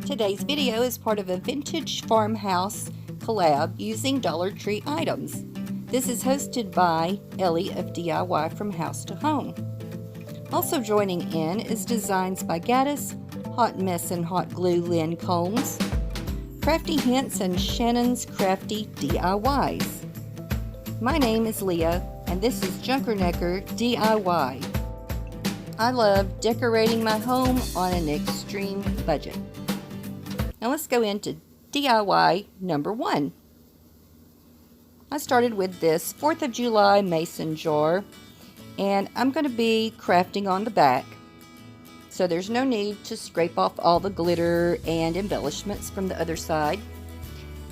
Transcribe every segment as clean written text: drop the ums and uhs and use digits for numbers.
Today's video is part of a vintage farmhouse collab using Dollar Tree items. This is hosted by Ellie of DIY From House to Home. Also joining in is designs by Gaddis, Hot Mess and Hot Glue Lynn Combs, Crafty Hints and Shannon's Crafty DIYs. My name is Leah and this is JunkerNecker DIY. I love decorating my home on an extreme budget. Now let's go into DIY number 1. I started with this 4th of July mason jar, and I'm going to be crafting on the back. So there's no need to scrape off all the glitter and embellishments from the other side.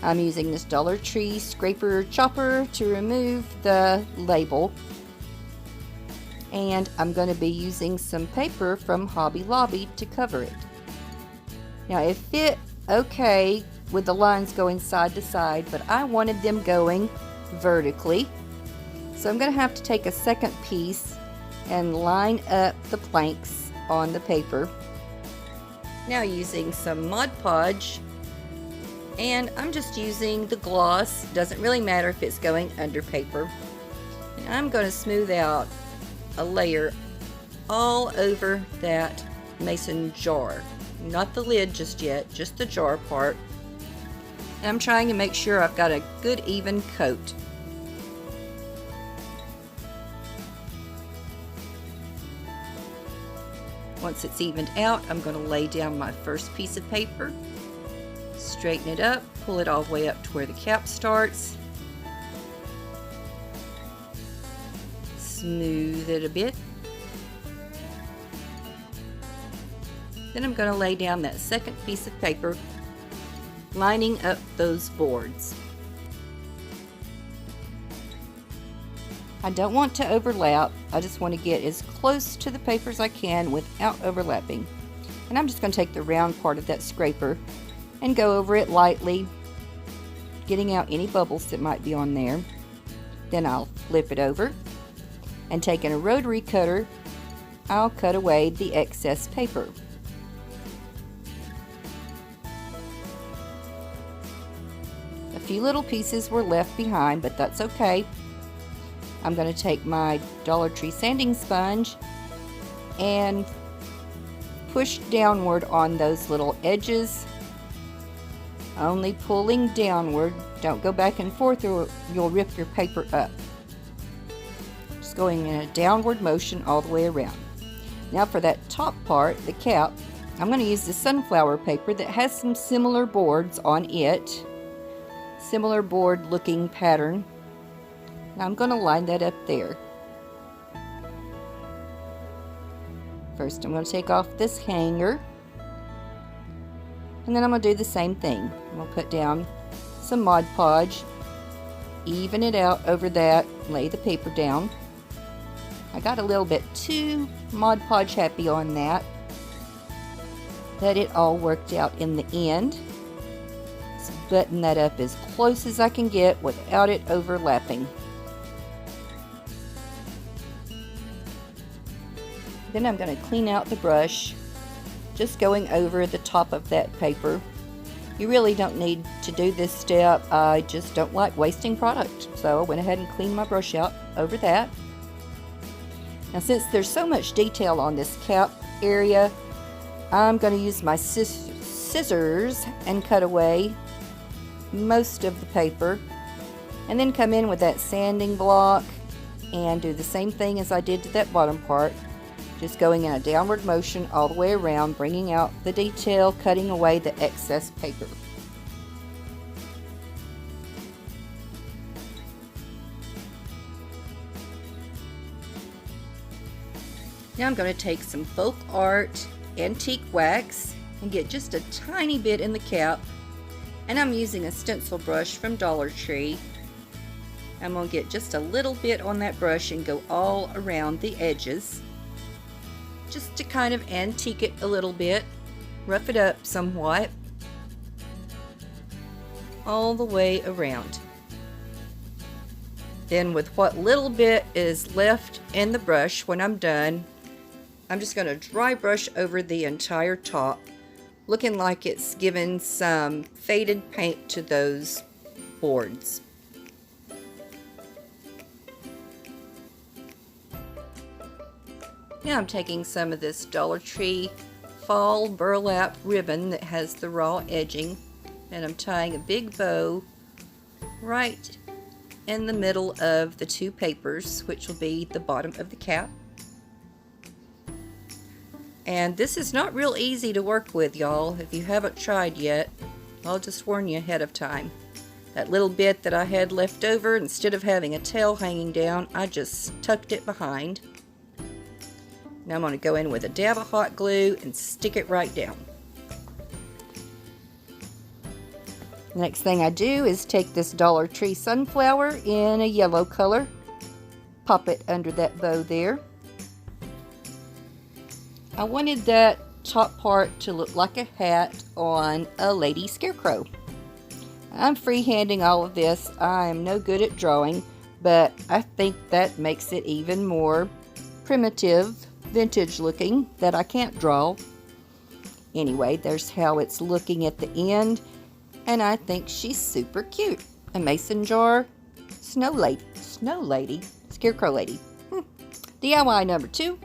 I'm using this Dollar Tree scraper chopper to remove the label. And I'm going to be using some paper from Hobby Lobby to cover it. Now it fit okay with the lines going side to side, but I wanted them going vertically. So I'm going to have to take a second piece and line up the planks on the paper. Now using some Mod Podge, and I'm just using the gloss. Doesn't really matter if it's going under paper. And I'm going to smooth out a layer all over that mason jar. Not the lid just yet, just the jar part. And I'm trying to make sure I've got a good even coat. Once it's evened out, I'm going to lay down my first piece of paper, straighten it up, pull it all the way up to where the cap starts, smooth it a bit. Then I'm going to lay down that second piece of paper, lining up those boards. I don't want to overlap. I just want to get as close to the paper as I can without overlapping. And I'm just going to take the round part of that scraper and go over it lightly, getting out any bubbles that might be on there. Then I'll flip it over, and taking a rotary cutter, I'll cut away the excess paper. A few little pieces were left behind, but that's okay. I'm going to take my Dollar Tree sanding sponge and push downward on those little edges, only pulling downward. Don't go back and forth or you'll rip your paper up. Just going in a downward motion all the way around. Now for that top part, the cap, I'm going to use the sunflower paper that has some similar boards on it. Similar board looking pattern. Now I'm going to line that up there. First I'm going to take off this hanger, and then I'm going to do the same thing. I'm going to put down some Mod Podge, even it out over that, lay the paper down. I got a little bit too Mod Podge happy on that, but it all worked out in the end. Let's button that up as close as I can get without it overlapping. Then I'm going to clean out the brush, just going over the top of that paper. You really don't need to do this step. I just don't like wasting product. So I went ahead and cleaned my brush out over that. Now since there's so much detail on this cap area, I'm going to use my scissors and cut away most of the paper. And then come in with that sanding block and do the same thing as I did to that bottom part. Just going in a downward motion all the way around, bringing out the detail, cutting away the excess paper. Now I'm going to take some folk art antique wax and get just a tiny bit in the cap, and I'm using a stencil brush from Dollar Tree. I'm going to get just a little bit on that brush and go all around the edges, just to kind of antique it a little bit, rough it up somewhat, all the way around. Then with what little bit is left in the brush when I'm done, I'm just going to dry brush over the entire top looking like it's given some faded paint to those boards. Now I'm taking some of this Dollar Tree fall burlap ribbon that has the raw edging, and I'm tying a big bow right in the middle of the two papers, which will be the bottom of the cap. And this is not real easy to work with, y'all. If you haven't tried yet, I'll just warn you ahead of time. That little bit that I had left over, instead of having a tail hanging down, I just tucked it behind. Now I'm going to go in with a dab of hot glue and stick it right down. The next thing I do is take this Dollar Tree sunflower in a yellow color, pop it under that bow there. I wanted that top part to look like a hat on a lady scarecrow. I'm freehanding all of this. I am no good at drawing, but I think that makes it even more primitive, vintage looking, that I can't draw. Anyway, there's how it's looking at the end, and I think she's super cute. A mason jar, snow lady, scarecrow lady. DIY number 2.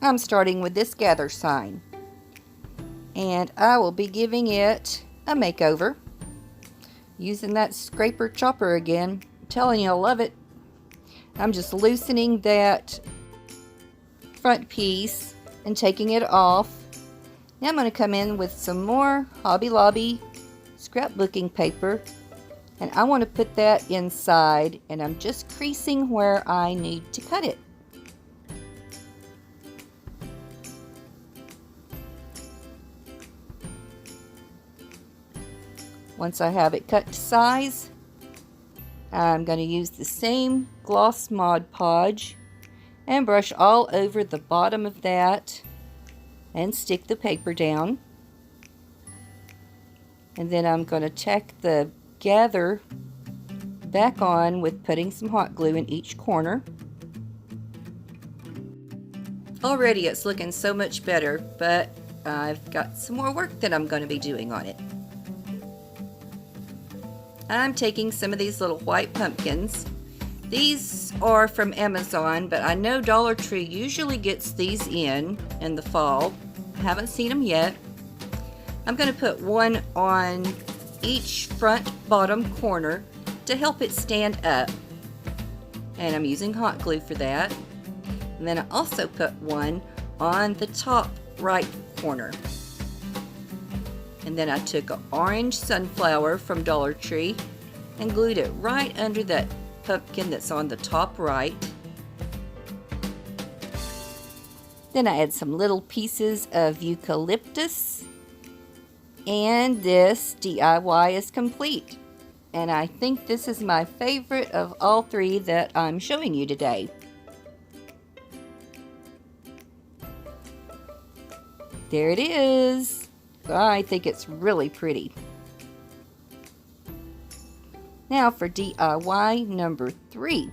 I'm starting with this gather sign, and I will be giving it a makeover using that scraper chopper again. I'm telling you, I love it. I'm just loosening that front piece and taking it off. Now I'm going to come in with some more Hobby Lobby scrapbooking paper, and I want to put that inside, and I'm just creasing where I need to cut it. Once I have it cut to size, I'm going to use the same gloss Mod Podge and brush all over the bottom of that and stick the paper down. And then I'm going to tack the gather back on with putting some hot glue in each corner. Already it's looking so much better, but I've got some more work that I'm going to be doing on it. I'm taking some of these little white pumpkins. These are from Amazon, but I know Dollar Tree usually gets these in the fall. I haven't seen them yet. I'm going to put one on each front bottom corner to help it stand up. And I'm using hot glue for that. And then I also put one on the top right corner. And then I took an orange sunflower from Dollar Tree and glued it right under that pumpkin that's on the top right. Then I add some little pieces of eucalyptus, and this DIY is complete. And I think this is my favorite of all 3 that I'm showing you today. There it is. I think it's really pretty. Now for DIY number 3.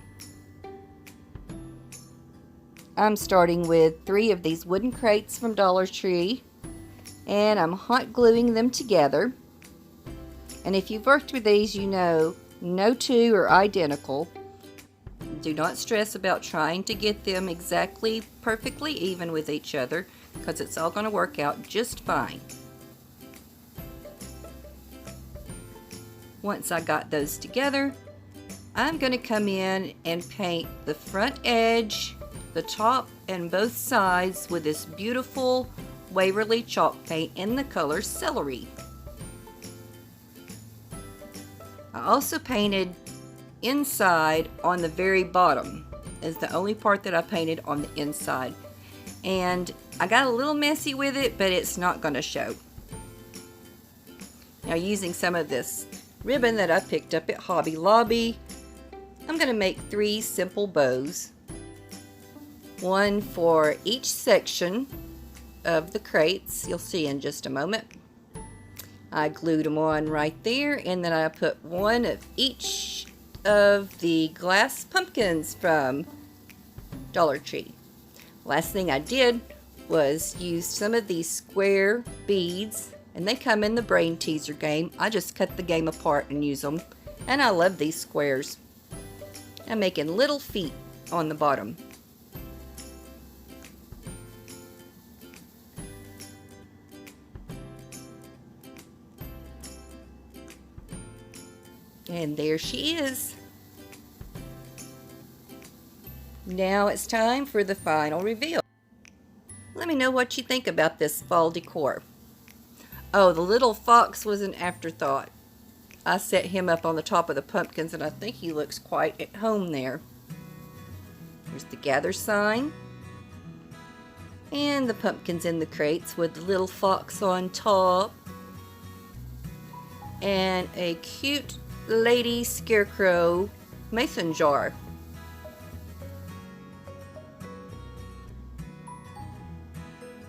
I'm starting with 3 of these wooden crates from Dollar Tree, and I'm hot gluing them together. And if you've worked with these, you know no 2 are identical. Do not stress about trying to get them exactly perfectly even with each other, because it's all going to work out just fine. Once I got those together, I'm going to come in and paint the front edge, the top, and both sides with this beautiful Waverly chalk paint in the color Celery. I also painted inside on the very bottom. Is the only part that I painted on the inside. And I got a little messy with it, but it's not going to show. Now, using some of this ribbon that I picked up at Hobby Lobby, I'm going to make 3 simple bows. One for each section of the crates. You'll see in just a moment. I glued them on right there, and then I put one of each of the glass pumpkins from Dollar Tree. Last thing I did was use some of these square beads, and they come in the brain teaser game. I just cut the game apart and use them, and I love these squares. I'm making little feet on the bottom. And there she is. Now it's time for the final reveal. Let me know what you think about this fall decor. Oh, the little fox was an afterthought. I set him up on the top of the pumpkins, and I think he looks quite at home there. There's the gather sign. And the pumpkins in the crates with the little fox on top. And a cute lady scarecrow mason jar.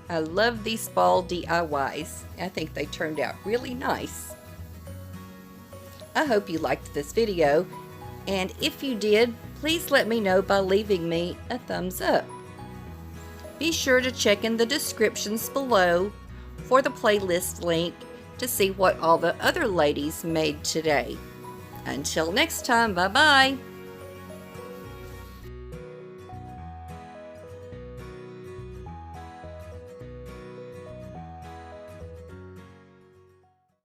I love these fall DIYs. I think they turned out really nice. I hope you liked this video, and if you did, please let me know by leaving me a thumbs up. Be sure to check in the descriptions below for the playlist link to see what all the other ladies made today. Until next time, bye-bye.